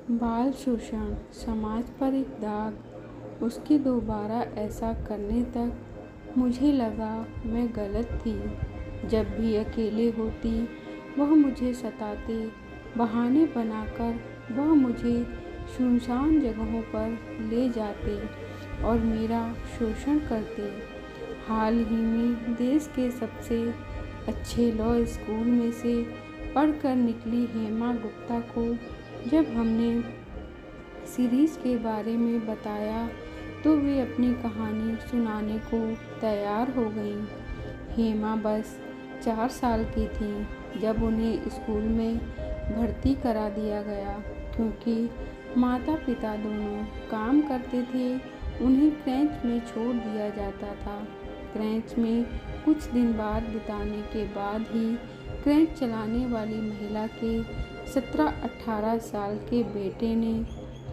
बाल शोषण समाज पर एक दाग। उसके दोबारा ऐसा करने तक मुझे लगा मैं गलत थी। जब भी अकेले होती वह मुझे सताते, बहाने बनाकर वह मुझे सुनसान जगहों पर ले जाते और मेरा शोषण करते। हाल ही में देश के सबसे अच्छे लॉ स्कूल में से पढ़कर निकली हेमा गुप्ता को जब हमने सीरीज़ के बारे में बताया तो वे अपनी कहानी सुनाने को तैयार हो गईं। हेमा बस 4 साल की थीं जब उन्हें स्कूल में भर्ती करा दिया गया। क्योंकि माता पिता दोनों काम करते थे, उन्हें क्रैच में छोड़ दिया जाता था। क्रैच में कुछ दिन बाद बिताने के बाद ही क्रैच चलाने वाली महिला के 17-18 साल के बेटे ने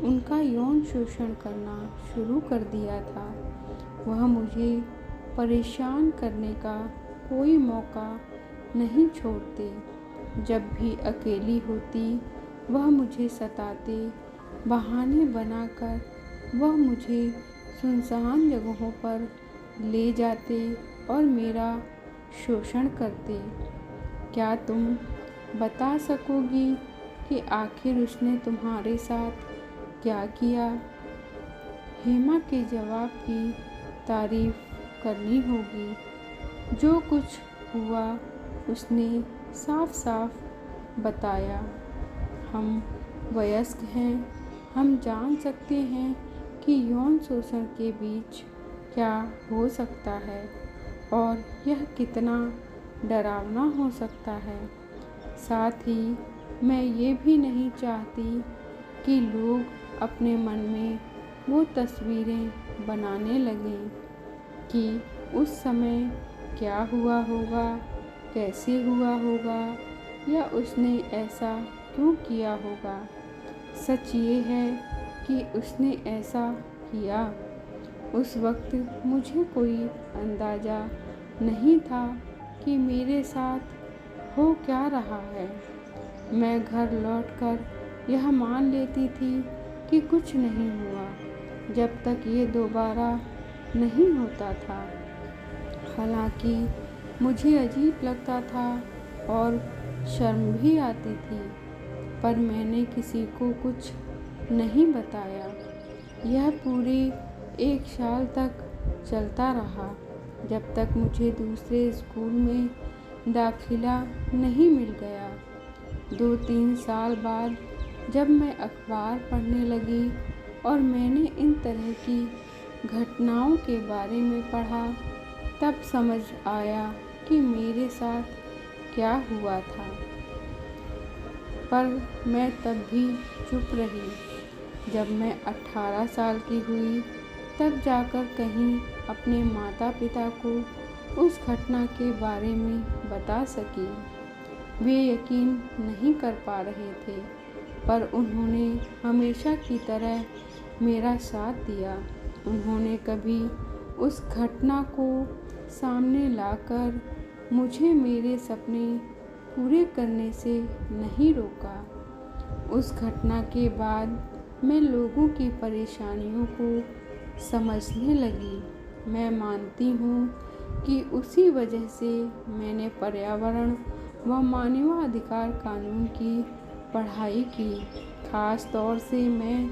उनका यौन शोषण करना शुरू कर दिया था। वह मुझे परेशान करने का कोई मौका नहीं छोड़ते। जब भी अकेली होती वह मुझे सताते, बहाने बनाकर वह मुझे सुनसान जगहों पर ले जाते और मेरा शोषण करते। क्या तुम बता सकोगी कि आखिर उसने तुम्हारे साथ क्या किया? हेमा के जवाब की तारीफ करनी होगी। जो कुछ हुआ उसने साफ साफ बताया। हम वयस्क हैं, हम जान सकते हैं कि यौन शोषण के बीच क्या हो सकता है और यह कितना डरावना हो सकता है। साथ ही मैं ये भी नहीं चाहती कि लोग अपने मन में वो तस्वीरें बनाने लगें कि उस समय क्या हुआ होगा, कैसे हुआ होगा या उसने ऐसा क्यों किया होगा। सच ये है कि उसने ऐसा किया। उस वक्त मुझे कोई अंदाज़ा नहीं था कि मेरे साथ हो क्या रहा है। मैं घर लौटकर यह मान लेती थी कि कुछ नहीं हुआ जब तक ये दोबारा नहीं होता था। हालांकि मुझे अजीब लगता था और शर्म भी आती थी, पर मैंने किसी को कुछ नहीं बताया। यह पूरे 1 साल तक चलता रहा जब तक मुझे दूसरे स्कूल में दाखिला नहीं मिल गया। 2-3 साल बाद जब मैं अखबार पढ़ने लगी और मैंने इन तरह की घटनाओं के बारे में पढ़ा, तब समझ आया कि मेरे साथ क्या हुआ था। पर मैं तब भी चुप रही। जब मैं 18 साल की हुई तब जाकर कहीं अपने माता पिता को उस घटना के बारे में बता सकी। वे यकीन नहीं कर पा रहे थे, पर उन्होंने हमेशा की तरह मेरा साथ दिया। उन्होंने कभी उस घटना को सामने लाकर मुझे मेरे सपने पूरे करने से नहीं रोका। उस घटना के बाद मैं लोगों की परेशानियों को समझने लगी। मैं मानती हूँ कि उसी वजह से मैंने पर्यावरण व मानवाधिकार कानून की पढ़ाई की। ख़ास तौर से मैं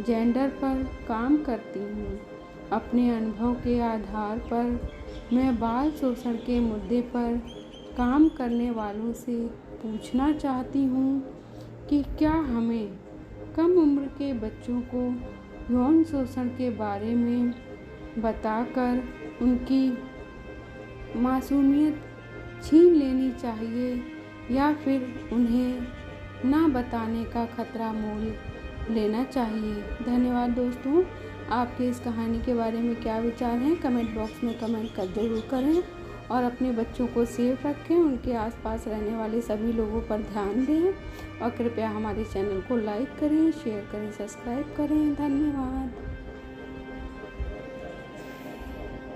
जेंडर पर काम करती हूँ। अपने अनुभव के आधार पर मैं बाल शोषण के मुद्दे पर काम करने वालों से पूछना चाहती हूँ कि क्या हमें कम उम्र के बच्चों को यौन शोषण के बारे में बताकर उनकी मासूमियत छीन लेनी चाहिए या फिर उन्हें ना बताने का खतरा मोल लेना चाहिए। धन्यवाद दोस्तों। आपके इस कहानी के बारे में क्या विचार हैं, कमेंट बॉक्स में कमेंट कर ज़रूर करें और अपने बच्चों को सेफ रखें। उनके आसपास रहने वाले सभी लोगों पर ध्यान दें और कृपया हमारे चैनल को लाइक करें, शेयर करें, सब्सक्राइब करें। धन्यवाद।